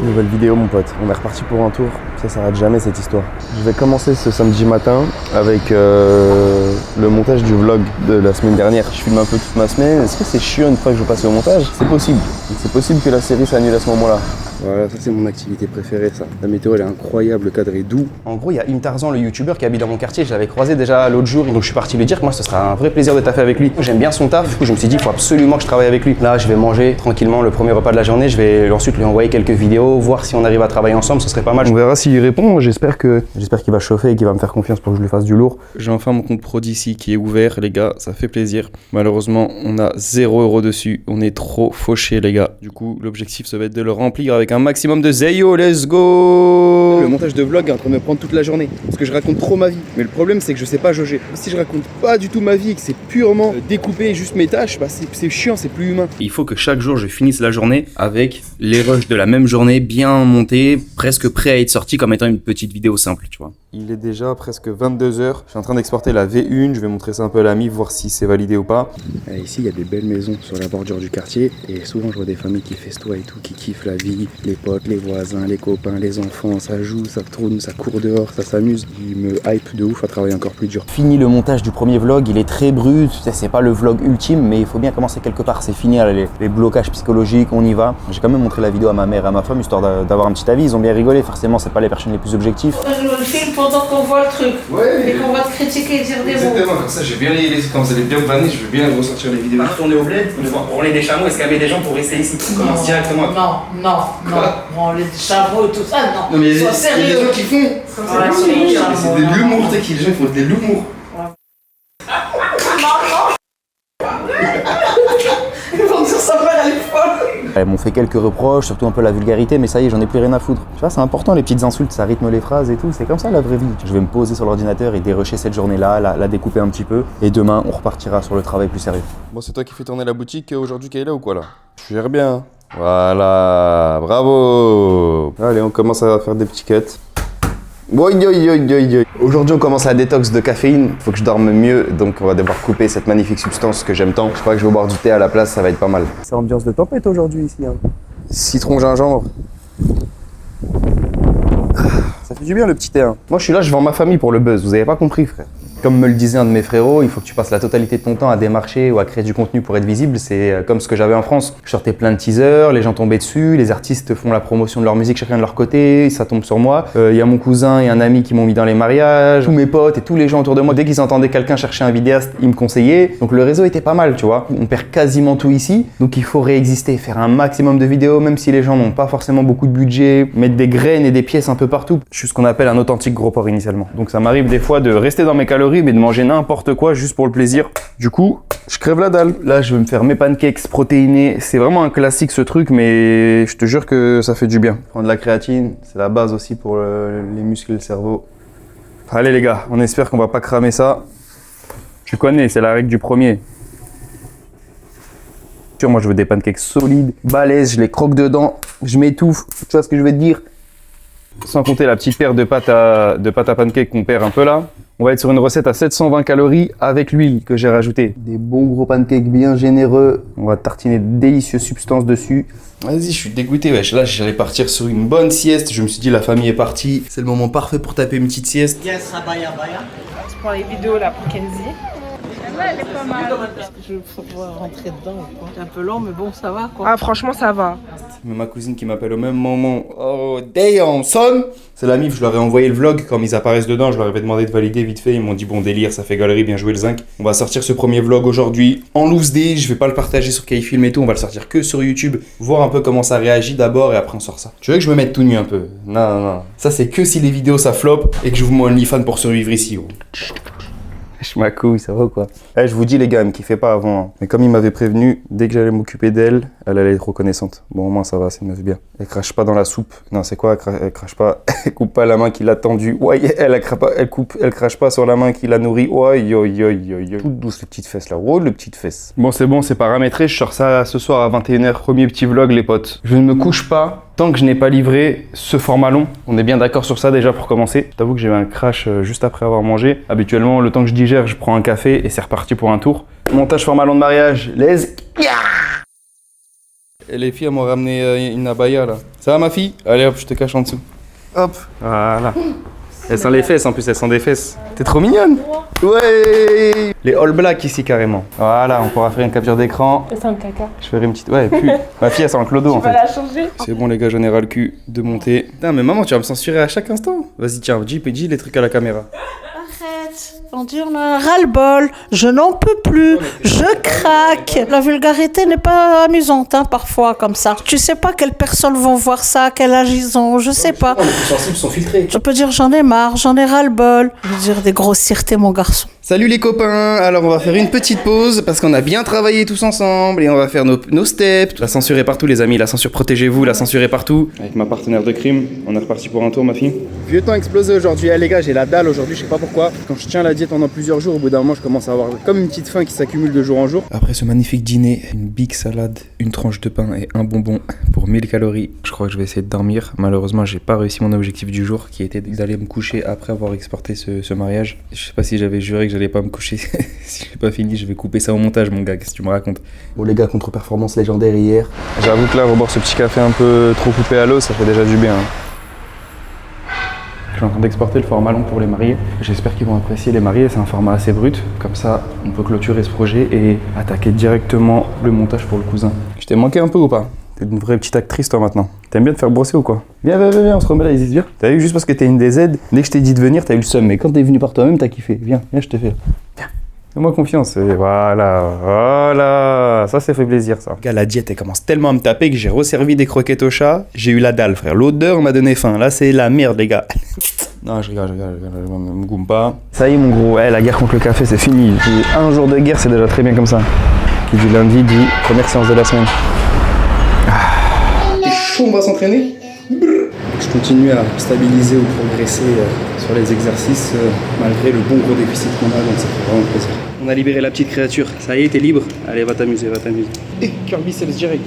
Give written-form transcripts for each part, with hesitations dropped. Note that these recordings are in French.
Nouvelle vidéo mon pote, on est reparti pour un tour, ça s'arrête jamais cette histoire. Je vais commencer ce samedi matin avec le montage du vlog de la semaine dernière. Je filme un peu toute ma semaine, est-ce que c'est chiant une fois que je passe au montage? C'est possible. C'est possible que la série s'annule à ce moment-là. Voilà, ça c'est mon activité préférée ça. La météo elle est incroyable, le cadre est doux. En gros il y a Imtarzan, le youtubeur qui habite dans mon quartier, je l'avais croisé déjà l'autre jour, donc je suis parti lui dire que moi ce sera un vrai plaisir de taffer avec lui. J'aime bien son taf, du coup je me suis dit il faut absolument que je travaille avec lui. Là je vais manger tranquillement le premier repas de la journée, je vais ensuite lui envoyer quelques vidéos, voir si on arrive à travailler ensemble, ce serait pas mal. On verra s'il répond, j'espère qu'il va chauffer et qu'il va me faire confiance pour que je lui fasse du lourd. J'ai enfin mon compte pro d'ici qui est ouvert les gars, ça fait plaisir. Malheureusement on a 0 € dessus, on est trop fauchés les gars. Du coup l'objectif ça va être de le remplir avec un maximum de Zeyo, let's go! Le montage de vlog est en train de me prendre toute la journée parce que je raconte trop ma vie. Mais le problème c'est que je sais pas jauger. Si je raconte pas du tout ma vie et que c'est purement découper juste mes tâches, bah c'est chiant, c'est plus humain. Il faut que chaque jour je finisse la journée avec les rushs de la même journée bien montés, presque prêts à être sortis comme étant une petite vidéo simple, tu vois. Il est déjà presque 22 h. Je suis en train d'exporter la V1, je vais montrer ça un peu à l'ami, voir si c'est validé ou pas. Ici il y a des belles maisons sur la bordure du quartier et souvent je vois des familles qui festoient et tout, qui kiffent la vie, les potes, les voisins, les copains, les enfants, ça joue, ça tourne, ça court dehors, ça s'amuse. Il me hype de ouf à travailler encore plus dur. Fini le montage du premier vlog, il est très brut, c'est pas le vlog ultime mais il faut bien commencer quelque part, c'est fini les blocages psychologiques, on y va. J'ai quand même montré la vidéo à ma mère et à ma femme histoire d'avoir un petit avis, ils ont bien rigolé, forcément c'est pas les personnes les plus objectives. Je le filme pendant qu'on voit le truc, ouais, et qu'on va te critiquer et dire des mots. Exactement, comme ça j'ai bien quand vous allez bien me vanner, je veux bien ressortir les vidéos. Par tourner au bled, on va branler des chameaux, est-ce qu'il y avait des gens pour rester ici? On commence directement. Non, branler des chameaux et tout ça, non. Non mais il y a des sérieux. gens qui font. C'est de l'humour, tu sais, les gens ils font de l'humour. Ils vont dire sa mère elle est folle. Elles m'ont fait quelques reproches, surtout un peu la vulgarité, mais ça y est, j'en ai plus rien à foutre. Tu vois, c'est important, les petites insultes, ça rythme les phrases et tout, c'est comme ça la vraie vie. Je vais me poser sur l'ordinateur et dérusher cette journée-là, la découper un petit peu, et demain, on repartira sur le travail plus sérieux. Bon, c'est toi qui fais tourner la boutique aujourd'hui, Kayla, ou quoi là? Je gère bien. Voilà, bravo. Allez, on commence à faire des petits cuts. Aujourd'hui on commence la détox de caféine, faut que je dorme mieux donc on va devoir couper cette magnifique substance que j'aime tant. Je crois que je vais boire du thé à la place, ça va être pas mal. C'est ambiance de tempête aujourd'hui ici. Hein. Citron gingembre. Ça fait du bien le petit thé. Hein. Moi je suis là, je vends ma famille pour le buzz, vous avez pas compris frère. Comme me le disait un de mes frérots, il faut que tu passes la totalité de ton temps à démarcher ou à créer du contenu pour être visible. C'est comme ce que j'avais en France. Je sortais plein de teasers, les gens tombaient dessus, les artistes font la promotion de leur musique chacun de leur côté, ça tombe sur moi. Il y a mon cousin et un ami qui m'ont mis dans les mariages, tous mes potes et tous les gens autour de moi. Dès qu'ils entendaient quelqu'un chercher un vidéaste, ils me conseillaient. Donc le réseau était pas mal, tu vois. On perd quasiment tout ici, donc il faut réexister, faire un maximum de vidéos, même si les gens n'ont pas forcément beaucoup de budget, mettre des graines et des pièces un peu partout. Je suis ce qu'on appelle un authentique gros porc initialement. Donc ça m'arrive des fois de rester dans mes calories, mais de manger n'importe quoi juste pour le plaisir. Du coup, je crève la dalle. Là, je vais me faire mes pancakes protéinés. C'est vraiment un classique ce truc, mais je te jure que ça fait du bien. Prendre de la créatine, c'est la base aussi pour les muscles et le cerveau. Allez les gars, on espère qu'on va pas cramer ça. Tu connais, c'est la règle du premier. Moi, je veux des pancakes solides, balèzes, je les croque dedans, je m'étouffe. Tu vois ce que je vais te dire? Sans compter la petite paire de pâte à pancake qu'on perd un peu là. On va être sur une recette à 720 calories avec l'huile que j'ai rajoutée. Des bons gros pancakes bien généreux. On va tartiner de délicieuses substances dessus. Vas-y, je suis dégoûté, wesh. Là, j'allais partir sur une bonne sieste. Je me suis dit, la famille est partie. C'est le moment parfait pour taper une petite sieste. Yes, baya. Je prends les vidéos là pour Kenzie. Elle est pas mal. Je faut pouvoir rentrer dedans. C'est un peu long, mais bon, ça va quoi. Ah, franchement, ça va. Mais ma cousine qui m'appelle au même moment. Oh, damn, son! C'est la mif, je leur ai envoyé le vlog. Quand ils apparaissent dedans, je leur avais demandé de valider vite fait. Ils m'ont dit, bon délire, ça fait galerie, bien joué le zinc. On va sortir ce premier vlog aujourd'hui en loose day. Je vais pas le partager sur Kayfilm et tout. On va le sortir que sur YouTube. Voir un peu comment ça réagit d'abord et après on sort ça. Tu veux que je me mette tout nu un peu? Non. Ça, c'est que si les vidéos ça flop et que je vous mets un OnlyFans pour survivre ici. Oh. Je ma couille, ça va quoi? Je vous dis les gars, elle me kiffait pas avant. Hein. Mais comme il m'avait prévenu, dès que j'allais m'occuper d'elle, elle allait être reconnaissante. Bon, au moins ça va, c'est une meuf bien. Elle crache pas dans la soupe. Non, c'est quoi? Elle crache pas. Elle coupe pas la main qui l'a tendue. Ouais, elle crache pas sur la main qui l'a nourrie. Ouais, Toute douce les petites fesses là. Oh, les petites fesses. Bon, c'est paramétré. Je sors ça ce soir à 21 h. Premier petit vlog, les potes. Je ne me couche pas tant que je n'ai pas livré ce format long. On est bien d'accord sur ça déjà pour commencer. Je t'avoue que j'ai eu un crash juste après avoir mangé. Habituellement, le temps que je digère, je prends un café et c'est reparti pour un tour. montage formalon de mariage. Et les filles, elles m'ont ramené une abaya là. Ça va ma fille? Allez hop, je te cache en dessous. Hop, voilà. Elles sont les fesses en plus, elles sont des fesses. T'es trop mignonne. Ouais. Les all black ici carrément. Voilà, on pourra faire une capture d'écran. Ça sent le caca. Je ferai une petite... Ouais, puis ma fille elle sent le clodo en Tu vas fait. la changer? C'est bon les gars, j'en ai ras le cul de monter. Putain mais maman, tu vas me censurer à chaque instant. Vas-y tiens, dis les trucs à la caméra. Arrête, on dit on a un ras-le-bol, je n'en peux plus, je craque. La vulgarité n'est pas amusante hein, parfois comme ça. Tu sais pas quelles personnes vont voir ça, quel âge ils ont, je sais pas. Les plus sensibles sont filtrés. Je peux dire j'en ai marre, j'en ai ras-le-bol. Je veux dire des grossièretés mon garçon. Salut les copains, alors on va faire une petite pause parce qu'on a bien travaillé tous ensemble et on va faire nos steps. La censure est partout les amis, la censure protégez-vous, la censure est partout. Avec ma partenaire de crime, on est reparti pour un tour ma fille. Vieux temps explosé aujourd'hui, les gars j'ai la dalle aujourd'hui, je sais pas pourquoi. Quand je tiens la diète pendant plusieurs jours, au bout d'un moment je commence à avoir comme une petite faim qui s'accumule de jour en jour. Après ce magnifique dîner, une big salade, une tranche de pain et un bonbon pour 1000 calories. Je crois que je vais essayer de dormir. Malheureusement j'ai pas réussi mon objectif du jour qui était d'aller me coucher après avoir exporté ce mariage. Je sais pas si j'avais juré que j'allais pas me coucher. Si j'ai pas fini, je vais couper ça au montage, mon gars. Qu'est-ce que tu me racontes? Bon, les gars, contre-performance légendaire hier. J'avoue que là, reboire ce petit café un peu trop coupé à l'eau, ça fait déjà du bien. Je suis en train d'exporter le format long pour les mariés. J'espère qu'ils vont apprécier les mariés. C'est un format assez brut. Comme ça, on peut clôturer ce projet et attaquer directement le montage pour le cousin. Je t'ai manqué un peu ou pas? T'es une vraie petite actrice, toi, maintenant. T'aimes bien te faire brosser ou quoi? Viens, on se remet là, Isis, viens. T'as vu, juste parce que t'es une des aides, dès que je t'ai dit de venir, t'as eu le seum. Mais quand t'es venu par toi-même, t'as kiffé. Viens, je te fais. Viens. Fais-moi confiance. Et voilà. Ça, fait plaisir, ça. Gars, la diète, elle commence tellement à me taper que j'ai resservi des croquettes au chat. J'ai eu la dalle, frère. L'odeur m'a donné faim. Là, c'est la merde, les gars. Non, je rigole, me goume pas. Ça y est, mon gros. La guerre contre le café, c'est fini. Un jour de guerre, c'est déjà très bien comme ça. Qui dit lundi, dit première séance de la semaine. T'es chaud, on va s'entraîner? Je continue à stabiliser ou progresser sur les exercices malgré le bon gros déficit qu'on a, donc ça fait vraiment plaisir. On a libéré la petite créature. Ça y est, t'es libre? Allez, va t'amuser. Et curl biceps direct.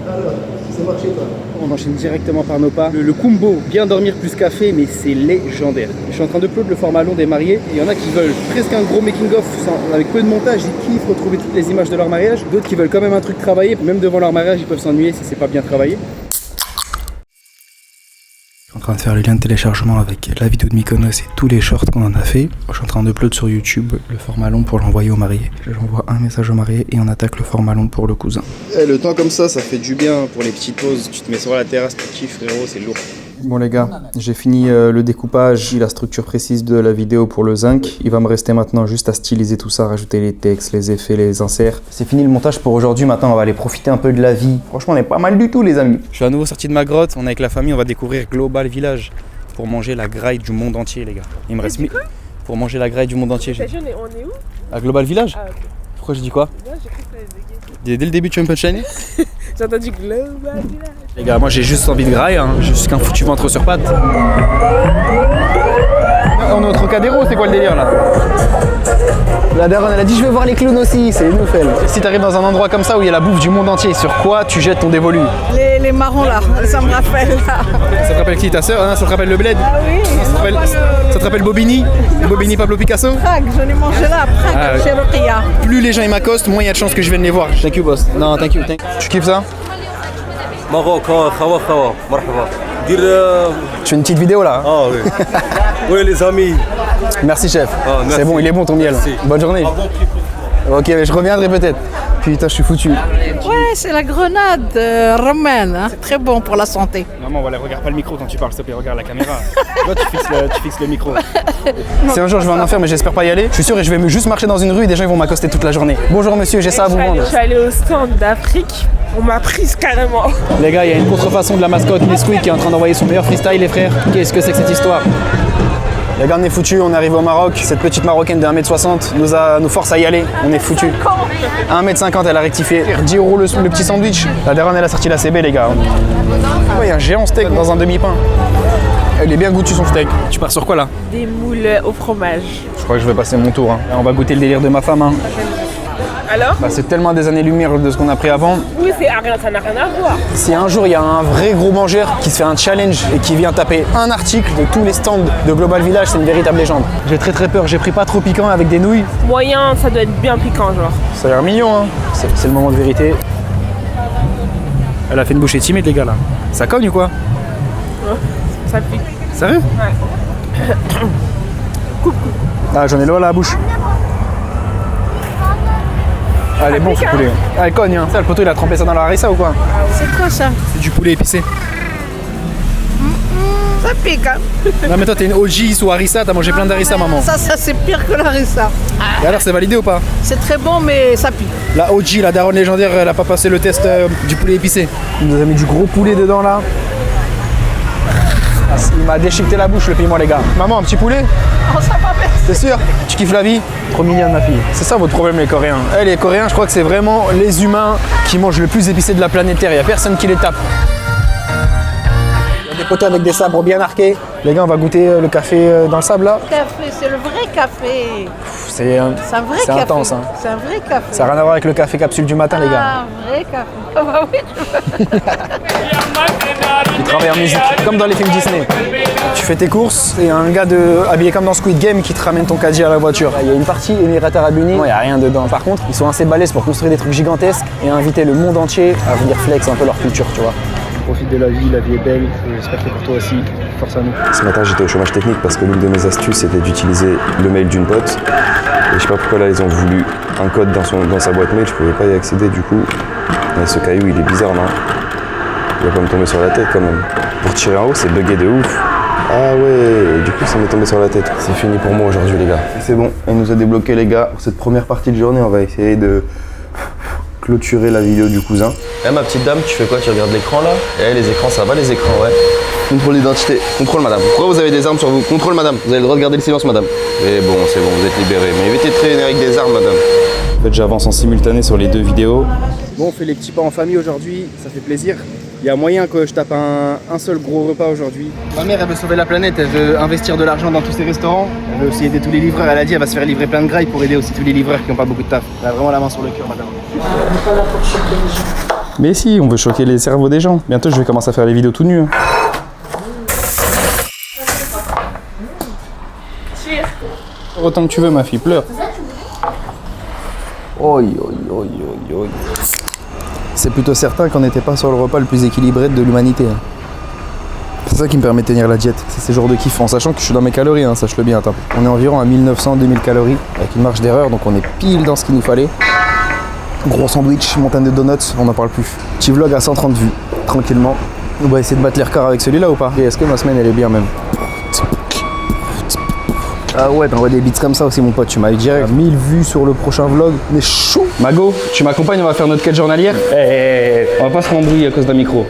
Alors, c'est marché toi. On enchaîne directement par nos pas. Le combo, bien dormir plus café, mais c'est légendaire. Je suis en train d'upload le format long des mariés. Il y en a qui veulent presque un gros making-of avec peu de montage. Ils kiffent retrouver toutes les images de leur mariage. D'autres qui veulent quand même un truc travaillé. Même devant leur mariage, ils peuvent s'ennuyer si c'est pas bien travaillé. Je suis en train de faire le lien de téléchargement avec la vidéo de Mykonos et tous les shorts qu'on en a fait. Je suis en train d'upload sur YouTube le format long pour l'envoyer au marié. J'envoie un message au marié et on attaque le format long pour le cousin. Le temps comme ça fait du bien pour les petites pauses. Tu te mets sur la terrasse, tu kiffes frérot, c'est lourd. Bon les gars, j'ai fini le découpage, la structure précise de la vidéo pour le zinc. Il va me rester maintenant juste à styliser tout ça, rajouter les textes, les effets, les inserts. C'est fini le montage pour aujourd'hui, maintenant on va aller profiter un peu de la vie. Franchement on est pas mal du tout les amis. Je suis à nouveau sorti de ma grotte, on est avec la famille, on va découvrir Global Village pour manger la graille du monde entier les gars. Il me reste pour manger la graille du monde entier. On est où? À Global Village. Ah ok. Pourquoi je dis quoi? Moi j'ai cru que t'avais dégué. Dès le début tu veux me punchline? J'ai entendu Global Village. Les gars, moi j'ai juste envie de graille, hein. J'ai juste qu'un foutu ventre sur pattes. On est au Trocadéro, c'est quoi le délire là? La daronne elle a dit je veux voir les clowns aussi, c'est une nouvelle. Si t'arrives dans un endroit comme ça où il y a la bouffe du monde entier, sur quoi tu jettes ton dévolu? Les marrons là, ça me rappelle là. Ça te rappelle qui, ta sœur? Ça te rappelle le bled? Ah oui, Ça te rappelle Bobigny? Bobigny Pablo Picasso? Prague, j'en ai mangé là, Prague, chez Rokia. Plus les gens ils m'accostent, moins il y a de chances que je vienne les voir. Thank you boss. Non, thank you. Tu kiffes ça? Maroc, khawa, marhaba. Dire. Tu fais une petite vidéo là? Ah oui. Oui les amis. Merci chef. Ah, merci. C'est bon, il est bon ton miel. Merci. Bonne journée. Ok, mais je reviendrai peut-être. Putain, je suis foutu. Ouais, c'est la grenade romaine, hein. C'est très bon pour la santé. Maman, voilà, regarde pas le micro quand tu parles, s'il te plaît, regarde la caméra. Toi, tu fixes le micro. Si un jour je vais en enfer, mais j'espère pas y aller, je suis sûr et je vais juste marcher dans une rue et des gens ils vont m'accoster toute la journée. Bonjour monsieur, j'ai ça à vous vendre. Je suis allée au stand d'Afrique, on m'a prise carrément. Les gars, il y a une contrefaçon de la mascotte Nesquik qui est en train d'envoyer son meilleur freestyle, les frères. Qu'est-ce que c'est que cette histoire? Les gars, on est foutus, on est arrivé au Maroc. Cette petite marocaine de 1m60 nous force à y aller. On est foutus. 1m50, elle a rectifié. 10 € le petit sandwich. La daronne, elle a sorti la CB, les gars. Ouais, il y a un géant steak dans un demi-pain. Il est bien goûtu son steak. Tu pars sur quoi là? Des moules au fromage. Je crois que je vais passer mon tour. Hein. On va goûter le délire de ma femme. Hein. Alors? Bah, c'est tellement des années-lumière de ce qu'on a pris avant. Oui, ça n'a rien à voir. Si un jour il y a un vrai gros mangeur qui se fait un challenge et qui vient taper un article de tous les stands de Global Village, c'est une véritable légende. J'ai très peur, j'ai pris pas trop piquant avec des nouilles. Moyen, ça doit être bien piquant, genre. Ça a l'air mignon, hein. C'est le moment de vérité. Elle a fait une bouchée timide, les gars, là. Ça cogne ou quoi? Ça pique. Sérieux? Ouais. Ah, j'en ai loin à la bouche. Ah, elle est bon ce poulet. Ah, elle cogne, hein. Ça, le poteau, il a trempé ça dans la harissa ou quoi? C'est quoi ça? C'est du poulet épicé. Ça pique, hein? Non, mais toi, t'es une OG sous harissa, t'as mangé plein d'harissa, maman. Ça c'est pire que la harissa. Et alors, c'est validé ou pas? C'est très bon, mais ça pique. La OG, la daronne légendaire, elle a pas passé le test du poulet épicé. Il nous a mis du gros poulet dedans, là. Il m'a déchiqueté la bouche, le piment, les gars. Maman, un petit poulet? Oh, ça va bien. C'est sûr? Tu kiffes la vie? Trop mignonne, ma fille. C'est ça votre problème, les Coréens. Les Coréens, je crois que c'est vraiment les humains qui mangent le plus épicé de la planète Terre. Il n'y a personne qui les tape. Il y a des poteaux avec des sabres bien arqués. Les gars, on va goûter le café dans le sable, là. Café, c'est le vrai café. C'est un vrai café. intense, hein. C'est un vrai café. Ça n'a rien à voir avec le café capsule du matin, les gars. Ah, un vrai café. Ah bah oui. Il travaille en musique, comme dans les films Disney. Tu fais tes courses et un gars habillé comme dans Squid Game qui te ramène ton caddie à la voiture. Il y a une partie Émirats Arabes Unis, il n'y a rien dedans. Par contre, ils sont assez balèzes pour construire des trucs gigantesques et inviter le monde entier à venir flex un peu leur culture, tu vois. On profite de la vie est belle, j'espère que pour toi aussi, force à nous. Ce matin, j'étais au chômage technique parce que l'une de mes astuces était d'utiliser le mail d'une pote. Et je sais pas pourquoi là, ils ont voulu un code dans sa boîte mail, je pouvais pas y accéder du coup. Mais ce caillou, il est bizarre, non? Il va pas me tomber sur la tête quand même. Pour tirer en haut, c'est bugué de ouf. Ah ouais, du coup ça m'est tombé sur la tête. C'est fini pour moi aujourd'hui, les gars. C'est bon, elle nous a débloqué, les gars. Pour cette première partie de journée, on va essayer de clôturer la vidéo du cousin. Eh ma petite dame, tu fais quoi? Tu regardes l'écran là? Eh les écrans, ça va les écrans, ouais. Contrôle d'identité. Contrôle, madame. Pourquoi vous avez des armes sur vous? Contrôle, madame. Vous avez le droit de garder le silence, madame. Et bon, c'est bon, vous êtes libéré. Mais évitez de traîner avec des armes, madame. En fait, j'avance en simultané sur les deux vidéos. Bon, on fait les petits pas en famille aujourd'hui, ça fait plaisir. Il y a moyen que je tape un seul gros repas aujourd'hui. Ma mère, elle veut sauver la planète, elle veut investir de l'argent dans tous ses restaurants. Elle veut aussi aider tous les livreurs. Elle a dit, elle va se faire livrer plein de grailles pour aider aussi tous les livreurs qui n'ont pas beaucoup de taf. Elle a vraiment la main sur le cœur, madame. Mais si, on veut choquer les cerveaux des gens. Bientôt, je vais commencer à faire les vidéos tout nu. Autant que tu veux, ma fille, pleure. Oi, oi, oi, oi, oi. C'est plutôt certain qu'on n'était pas sur le repas le plus équilibré de l'humanité. C'est ça qui me permet de tenir la diète. C'est ces jours de kiff, en sachant que je suis dans mes calories, hein, sache-le bien. Attends. On est environ à 1900-2000 calories, avec une marge d'erreur, donc on est pile dans ce qu'il nous fallait. Gros sandwich, montagne de donuts, on n'en parle plus. Petit vlog à 130 vues, tranquillement. On va essayer de battre les records avec celui-là ou pas? Et est-ce que ma semaine elle est bien même? Ah ouais, t'envoies des beats comme ça aussi mon pote, tu m'as eu direct 1000 vues sur le prochain vlog, on est chaud. Mago, tu m'accompagnes, on va faire notre quête journalière. On va pas se rembrouiller à cause d'un micro.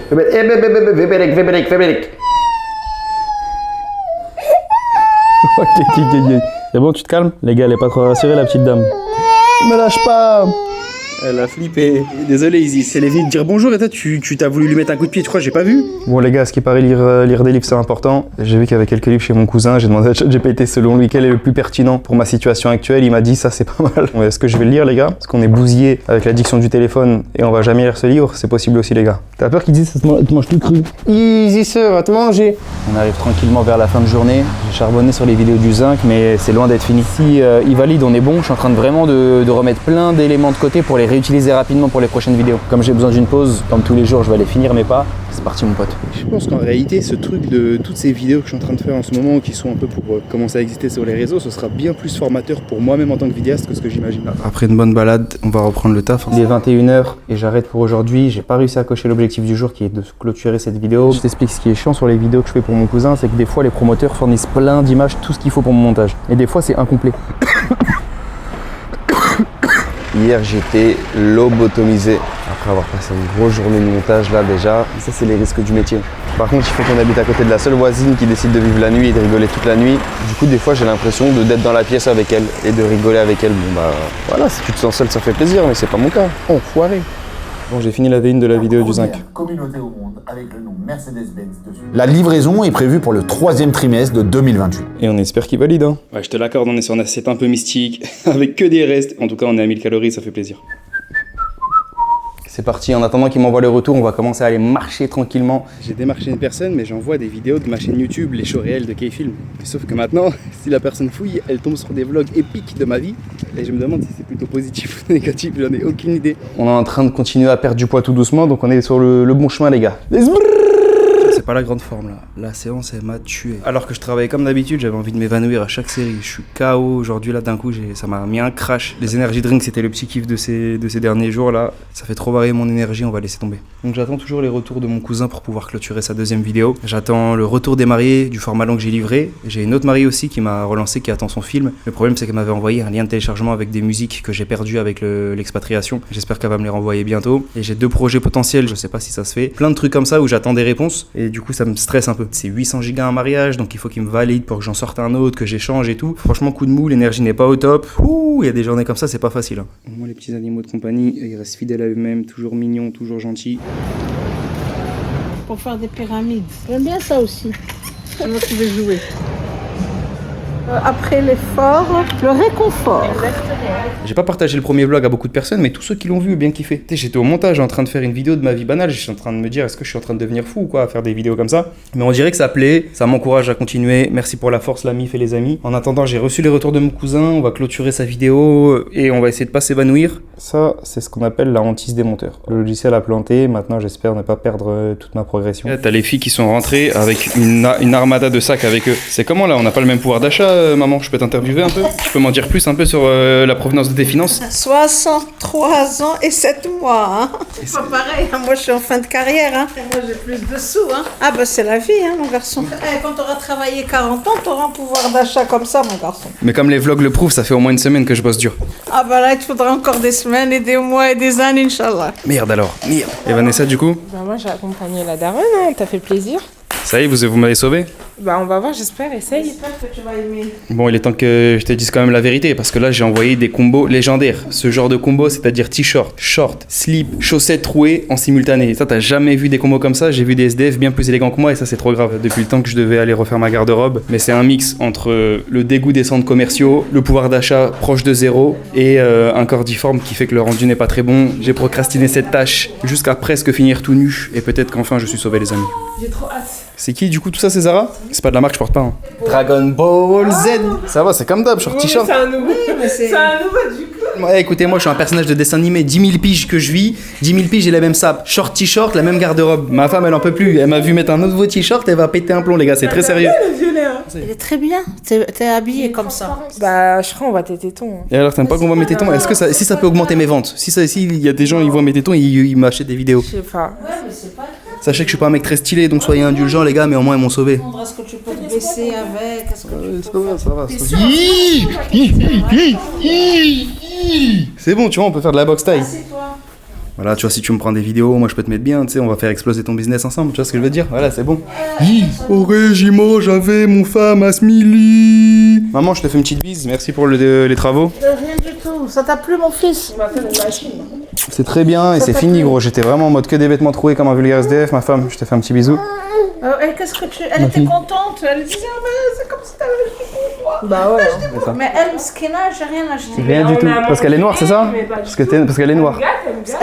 C'est bon, tu te calmes? Les gars, elle est pas trop rassurée la petite dame. Me lâche pas. Elle a flippé. Désolé Izzy, c'est les vies de dire bonjour et toi tu t'as voulu lui mettre un coup de pied, tu crois, j'ai pas vu? Bon les gars, ce qui paraît lire des livres c'est important. J'ai vu qu'il y avait quelques livres chez mon cousin, j'ai demandé à ChatGPT selon lui quel est le plus pertinent pour ma situation actuelle, il m'a dit ça c'est pas mal. Est-ce que je vais le lire les gars? Parce qu'on est bousillé avec l'addiction du téléphone et on va jamais lire ce livre, c'est possible aussi les gars. T'as peur qu'ils disent ça te mange tout cru? Easy sir, va te manger. On arrive tranquillement vers la fin de journée, j'ai charbonné sur les vidéos du zinc mais c'est loin d'être fini. Si il valide, on est bon, je suis en train de vraiment de remettre plein d'éléments de côté pour les réutiliser rapidement pour les prochaines vidéos. Comme j'ai besoin d'une pause, comme tous les jours, je vais aller finir mes pas. C'est parti mon pote. Je pense qu'en réalité, ce truc de toutes ces vidéos que je suis en train de faire en ce moment, qui sont un peu pour commencer à exister sur les réseaux, ce sera bien plus formateur pour moi-même en tant que vidéaste que ce que j'imagine. Après une bonne balade, on va reprendre le taf. Il est 21h et j'arrête pour aujourd'hui. J'ai pas réussi à cocher l'objectif du jour qui est de clôturer cette vidéo. Je t'explique ce qui est chiant sur les vidéos que je fais pour mon cousin, c'est que des fois les promoteurs fournissent plein d'images, tout ce qu'il faut pour mon montage. Et des fois c'est incomplet. Hier, j'étais lobotomisé après avoir passé une grosse journée de montage là déjà. Et ça, c'est les risques du métier. Par contre, il faut qu'on habite à côté de la seule voisine qui décide de vivre la nuit et de rigoler toute la nuit. Du coup, des fois, j'ai l'impression d'être dans la pièce avec elle et de rigoler avec elle. Bon bah voilà, si tu te sens seul, ça fait plaisir, mais c'est pas mon cas. Enfoiré. Bon, j'ai fini la V1 de la vidéo du zinc. Communauté au monde avec le nom Mercedes-Benz dessus. La livraison est prévue pour le 3e trimestre de 2028. Et on espère qu'il valide, hein. Ouais, je te l'accorde, on est sur une assiette un peu mystique, avec que des restes. En tout cas, on est à 1000 calories, ça fait plaisir. C'est parti, en attendant qu'il m'envoie le retour, on va commencer à aller marcher tranquillement. J'ai démarché une personne, mais j'envoie des vidéos de ma chaîne YouTube, les shows réels de K-Film. Sauf que maintenant, si la personne fouille, elle tombe sur des vlogs épiques de ma vie. Et je me demande si c'est plutôt positif ou négatif, j'en ai aucune idée. On est en train de continuer à perdre du poids tout doucement, donc on est sur le bon chemin, les gars. C'est pas la grande forme là. La séance elle m'a tué. Alors que je travaillais comme d'habitude, j'avais envie de m'évanouir à chaque série. Je suis KO aujourd'hui là d'un coup, ça m'a mis un crash. Les energy drinks c'était le petit kiff de ces derniers jours là. Ça fait trop varier mon énergie, on va laisser tomber. Donc j'attends toujours les retours de mon cousin pour pouvoir clôturer sa deuxième vidéo. J'attends le retour des mariés du format long que j'ai livré. J'ai une autre mariée aussi qui m'a relancé, qui attend son film. Le problème c'est qu'elle m'avait envoyé un lien de téléchargement avec des musiques que j'ai perdues avec l'expatriation. J'espère qu'elle va me les renvoyer bientôt. Et j'ai 2 projets potentiels, je sais pas si ça se fait. Plein de trucs comme ça où j'attends des réponses. Et du coup ça me stresse un peu. C'est 800 gigas un mariage, donc il faut qu'il me valide pour que j'en sorte un autre, que j'échange et tout. Franchement coup de mou, l'énergie n'est pas au top. Ouh, il y a des journées comme ça, c'est pas facile. Moi les petits animaux de compagnie, ils restent fidèles à eux-mêmes, toujours mignons, toujours gentils. Pour faire des pyramides. J'aime bien ça aussi. C'est moi qui vais jouer. Après l'effort, le réconfort. J'ai pas partagé le premier vlog à beaucoup de personnes, mais tous ceux qui l'ont vu ont bien kiffé. J'étais au montage en train de faire une vidéo de ma vie banale, j'étais en train de me dire est-ce que je suis en train de devenir fou ou quoi à faire des vidéos comme ça. Mais on dirait que ça plaît, ça m'encourage à continuer. Merci pour la force la mif et les amis. En attendant, j'ai reçu les retours de mon cousin, on va clôturer sa vidéo et on va essayer de pas s'évanouir. Ça, c'est ce qu'on appelle la hantise des monteurs. Le logiciel a planté, maintenant j'espère ne pas perdre toute ma progression. T'as les filles qui sont rentrées avec une armada de sacs avec eux. C'est comment là? On n'a pas le même pouvoir d'achat, maman? Je peux t'interviewer un peu? Tu peux m'en dire plus un peu sur la provenance de tes finances? 63 ans et 7 mois. Hein. C'est pas pareil, hein. Moi je suis en fin de carrière. Hein. Et moi j'ai plus de sous. Hein. Ah bah c'est la vie, hein, mon garçon. Quand tu auras travaillé 40 ans, tu auras un pouvoir d'achat comme ça, mon garçon. Mais comme les vlogs le prouvent, ça fait au moins une semaine que je bosse dur. Ah bah là, il te faudra encore des semaines et des mois et des années, Inch'Allah. Merde alors, merde. Et Vanessa, du coup? Bah moi j'ai accompagné la daronne, hein. T'as fait plaisir. Ça y est, vous m'avez sauvé? Bah on va voir, j'espère, essaye. J'espère que tu vas aimer. Bon, il est temps que je te dise quand même la vérité, parce que là j'ai envoyé des combos légendaires. Ce genre de combo, c'est-à-dire t-shirt, short, slip, chaussettes trouées en simultané. Ça, t'as jamais vu des combos comme ça? J'ai vu des SDF bien plus élégants que moi et ça c'est trop grave. Depuis le temps que je devais aller refaire ma garde-robe, mais c'est un mix entre le dégoût des centres commerciaux, le pouvoir d'achat proche de zéro et un corps difforme qui fait que le rendu n'est pas très bon. J'ai procrastiné cette tâche jusqu'à presque finir tout nu et peut-être qu'enfin je suis sauvé les amis. J'ai trop hâte. C'est qui du coup tout ça, c'est Zara? C'est pas de la marque, je porte pas. Hein. Dragon Ball Z. Ça va, c'est comme d'hab, short t-shirt. C'est un nouveau. C'est un nouveau du coup. Ouais, écoutez, moi je suis un personnage de dessin animé, 10 000 piges que je vis, 10 000 piges j'ai la même sape, short t-shirt, la même garde-robe. Ma femme elle en peut plus, elle m'a vu mettre un nouveau t-shirt, elle va péter un plomb les gars, c'est très sérieux. Il est très bien, t'es habillé comme ça. Bah je crois on voit tes tétons. Et alors t'aimes pas qu'on voit mes tétons? Est-ce que ça, si ça peut augmenter mes ventes? Si il y a des gens ils voient mes tétons, ils m'achètent des vidéos. Je sais pas. Ouais, mais c'est pas grave. Sachez que je suis pas un mec très stylé, donc soyez indulgents les gars, mais au moins ils m'ont sauvé. Est-ce que tu peux te baisser avec? Est-ce que tu peux ça va. C'est bon, tu vois, on peut faire de la boxe taille. Voilà, tu vois, si tu me prends des vidéos, moi je peux te mettre bien, tu sais, on va faire exploser ton business ensemble, tu vois ce que je veux dire? Voilà, c'est bon. Au régiment, j'avais mon femme à Smiley. Maman, je te fais une petite bise, merci pour les travaux. Rien du tout, ça t'a plu mon fils? On va faire une machine. C'est très bien et c'est fini gros, j'étais vraiment en mode que des vêtements troués comme un vulgaire SDF, ma femme, je te fais un petit bisou. Et qu'est-ce que tu... Elle était contente, elle disait ah, mais c'est comme si t'avais acheté pour moi. Bah ouais. Mais elle, Mskina, j'ai rien acheté. Rien du tout, parce qu'elle est noire, c'est ça? Parce qu'elle est noire.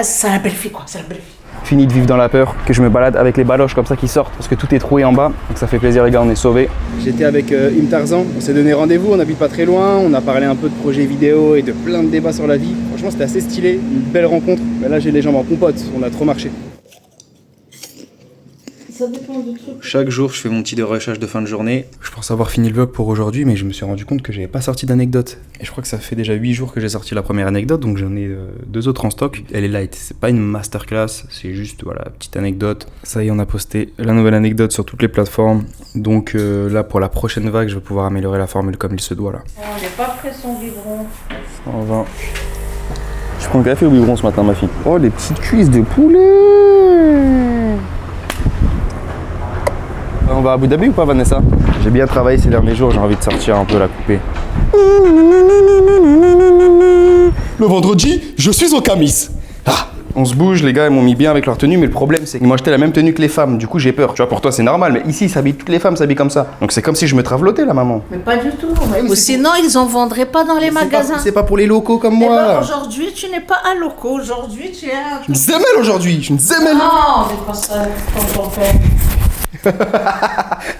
C'est la belle fille quoi, c'est la belle fille. Fini de vivre dans la peur, que je me balade avec les baloches comme ça qui sortent, parce que tout est troué en bas, donc ça fait plaisir les gars, on est sauvés. J'étais avec Im Tarzan, on s'est donné rendez-vous, on habite pas très loin, on a parlé un peu de projets vidéo et de plein de débats sur la vie. Franchement c'était assez stylé, une belle rencontre, mais là j'ai les jambes en compote, on a trop marché. Ça dépend du truc. Chaque jour, je fais mon petit dérushage de fin de journée. Je pense avoir fini le vlog pour aujourd'hui, mais je me suis rendu compte que j'avais pas sorti d'anecdote. Et je crois que ça fait déjà 8 jours que j'ai sorti la première anecdote, donc j'en ai 2 autres en stock. Elle est light, c'est pas une masterclass, c'est juste, voilà, petite anecdote. Ça y est, on a posté la nouvelle anecdote sur toutes les plateformes. Donc là, pour la prochaine vague, je vais pouvoir améliorer la formule comme il se doit, là. Oh, j'ai pas pris son biberon. 120. Je prends le café au biberon ce matin, ma fille. Oh, les petites cuisses de poulet! On va à Abu Dhabi ou pas, Vanessa? J'ai bien travaillé ces derniers jours, j'ai envie de sortir un peu la coupée. Le vendredi, je suis au Camis. Ah, On se bouge, les gars, ils m'ont mis bien avec leur tenue, mais le problème, c'est qu'ils m'ont acheté la même tenue que les femmes. Du coup, j'ai peur. Tu vois, pour toi, c'est normal, mais ici, toutes les femmes s'habillent comme ça. Donc, c'est comme si je me travelotais, la maman. Mais pas du tout. Ou sinon, ils en vendraient pas dans les magasins. C'est pas pour les locaux comme Eh moi. ben, aujourd'hui, tu n'es pas un loco. Aujourd'hui, tu es un... Je suis une zemelle aujourd'hui. Je suis une zemelle. Non, mais pas ça.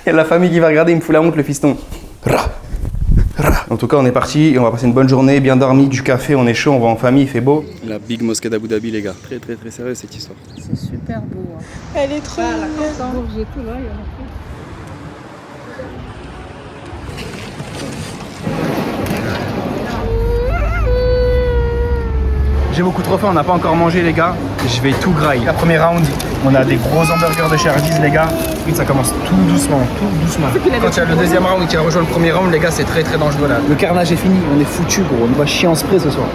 Il y a la famille qui va regarder, il me fout la honte, le fiston. En tout cas, on est parti et on va passer une bonne journée, bien dormi, du café, on est chaud, on va en famille, il fait beau. La big mosquée d'Abu Dhabi, les gars. Très très très sérieux cette histoire. C'est super beau. Hein. Elle est trop mignonne. J'ai beaucoup trop faim, on n'a pas encore mangé les gars. Je vais tout grailler. La première round, on a des gros hamburgers de chez Hardee's les gars. Et ça commence tout doucement, tout doucement. Quand il y a le deuxième round qui a rejoint le premier round, les gars, c'est très très dangereux là. Le carnage est fini, on est foutu gros, on va chier en spray ce soir.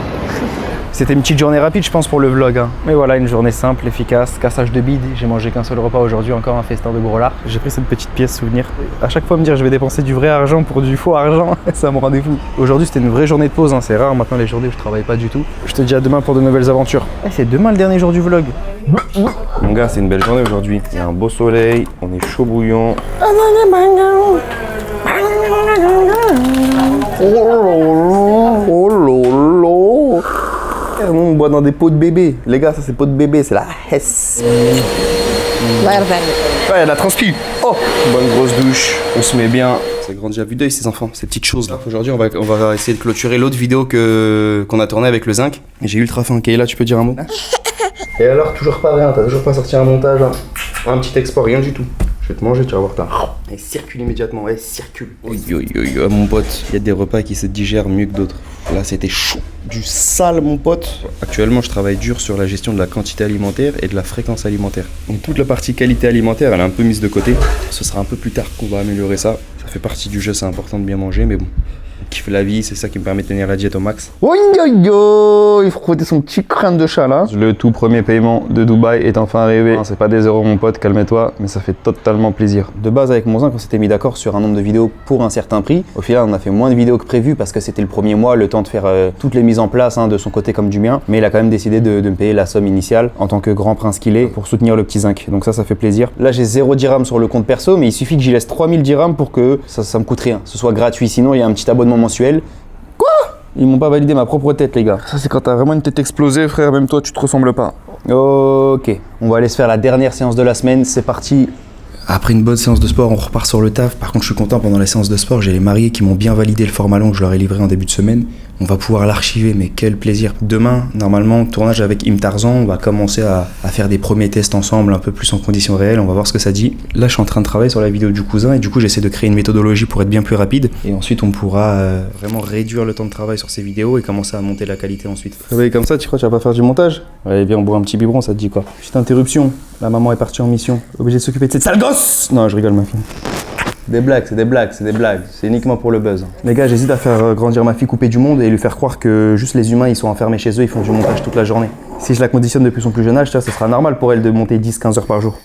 C'était une petite journée rapide je pense pour le vlog. Hein. Mais voilà, une journée simple, efficace, cassage de bide. J'ai mangé qu'un seul repas aujourd'hui, encore un festin de gros lard. J'ai pris cette petite pièce souvenir. À chaque fois me dire je vais dépenser du vrai argent pour du faux argent, ça me rendait fou. Aujourd'hui c'était une vraie journée de pause, hein. C'est rare maintenant les journées où je travaille pas du tout. Je te dis à demain pour de nouvelles aventures. C'est demain le dernier jour du vlog. Mon gars, c'est une belle journée aujourd'hui. Il y a un beau soleil, on est chaud bouillant. On boit dans des pots de bébé. Les gars, ça c'est pots de bébé, c'est la Hesse. Ouais, il y a de la transpi. Oh, bonne grosse douche. On se met bien. Ça grandit à vue d'œil ces enfants, ces petites choses là. Aujourd'hui, on va essayer de clôturer l'autre vidéo qu'on a tournée avec le zinc. J'ai ultra faim. Kayla, tu peux dire un mot? Et alors, toujours pas rien. T'as toujours pas sorti un montage, hein. Un petit export, rien du tout. Je vais te manger, tu vas voir ça. Elle circule immédiatement, elle circule. Mon pote, il y a des repas qui se digèrent mieux que d'autres. Là, c'était chaud. Du sale, mon pote. Actuellement, je travaille dur sur la gestion de la quantité alimentaire et de la fréquence alimentaire. Donc, toute la partie qualité alimentaire, elle est un peu mise de côté. Ce sera un peu plus tard qu'on va améliorer ça. Ça fait partie du jeu, c'est important de bien manger, mais bon. Kiffe la vie, c'est ça qui me permet de tenir la diète au max. Il frottait son petit crâne de chat là. Le tout premier paiement de Dubaï est enfin arrivé. C'est pas des euros mon pote, calme-toi, mais ça fait totalement plaisir. De base avec mon zinc, on s'était mis d'accord sur un nombre de vidéos pour un certain prix. Au final, on a fait moins de vidéos que prévu parce que c'était le premier mois, le temps de faire toutes les mises en place de son côté comme du mien. Mais il a quand même décidé de me payer la somme initiale en tant que grand prince qu'il est pour soutenir le petit zinc. Donc ça fait plaisir. Là, j'ai 0 dirham sur le compte perso, mais il suffit que j'y laisse 3000 dirhams pour que ça me coûte rien. Ce soit gratuit. Sinon, il y a un petit abonnement mensuel. Quoi? Ils m'ont pas validé ma propre tête, les gars. Ça, c'est quand t'as vraiment une tête explosée, frère. Même toi, tu te ressembles pas. Ok, on va aller se faire la dernière séance de la semaine. C'est parti. Après une bonne séance de sport, on repart sur le taf. Par contre, je suis content, pendant la séance de sport, j'ai les mariés qui m'ont bien validé le format long que je leur ai livré en début de semaine. On va pouvoir l'archiver, mais quel plaisir. Demain, normalement, tournage avec Im Tarzan, on va commencer à faire des premiers tests ensemble, un peu plus en conditions réelles, on va voir ce que ça dit. Là, je suis en train de travailler sur la vidéo du cousin et du coup, j'essaie de créer une méthodologie pour être bien plus rapide. Et ensuite, on pourra vraiment réduire le temps de travail sur ces vidéos et commencer à monter la qualité ensuite. Oui, comme ça, tu crois que tu vas pas faire du montage? Allez, viens, on boit un petit biberon, ça te dit quoi? Petite interruption, la maman est partie en mission, obligée de s'occuper de cette sale gosse. Non, je rigole, ma fille. Des blagues, c'est des blagues, c'est des blagues. C'est uniquement pour le buzz. Les gars, j'hésite à faire grandir ma fille coupée du monde et lui faire croire que juste les humains, ils sont enfermés chez eux, ils font du montage toute la journée. Si je la conditionne depuis son plus jeune âge, ça sera normal pour elle de monter 10-15 heures par jour.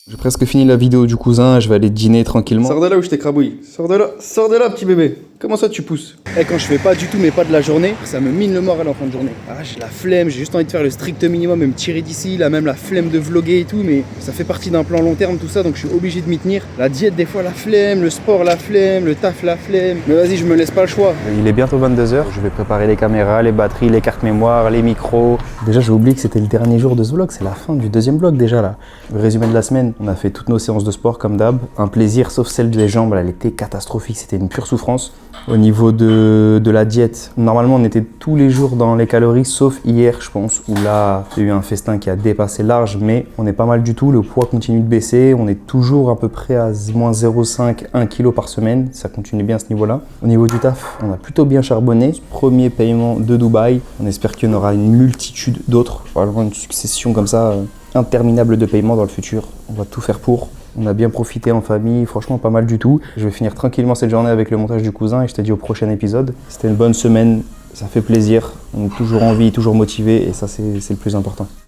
J'ai presque fini la vidéo du cousin, je vais aller dîner tranquillement. Sors de là où je t'écrabouille. Sors de là, petit bébé. Comment ça tu pousses? Quand je fais pas du tout mes pas de la journée, ça me mine le moral en fin de journée. Ah, j'ai la flemme, j'ai juste envie de faire le strict minimum et me tirer d'ici, là même la flemme de vlogger et tout, mais ça fait partie d'un plan long terme tout ça, donc je suis obligé de m'y tenir. La diète des fois la flemme, le sport la flemme, le taf la flemme, mais vas-y, je me laisse pas le choix. Il est bientôt 22h, je vais préparer les caméras, les batteries, les cartes mémoire, les micros. Déjà j'ai oublié que c'était le dernier jour de ce vlog, c'est la fin du deuxième vlog déjà là. Le résumé de la semaine, on a fait toutes nos séances de sport comme d'hab, un plaisir sauf celle des jambes, elle était catastrophique, c'était une pure souffrance. Au niveau de la diète, normalement on était tous les jours dans les calories, sauf hier je pense, où là il y a eu un festin qui a dépassé large, mais on est pas mal du tout, le poids continue de baisser, on est toujours à peu près à moins 0,5-1 kg par semaine, ça continue bien à ce niveau-là. Au niveau du taf, on a plutôt bien charbonné, premier paiement de Dubaï, on espère qu'il y en aura une multitude d'autres, vraiment une succession comme ça, interminable de paiements dans le futur, on va tout faire pour. On a bien profité en famille, franchement pas mal du tout. Je vais finir tranquillement cette journée avec le montage du cousin et je te dis au prochain épisode. C'était une bonne semaine, ça fait plaisir, on est toujours en vie, toujours motivé et ça c'est le plus important.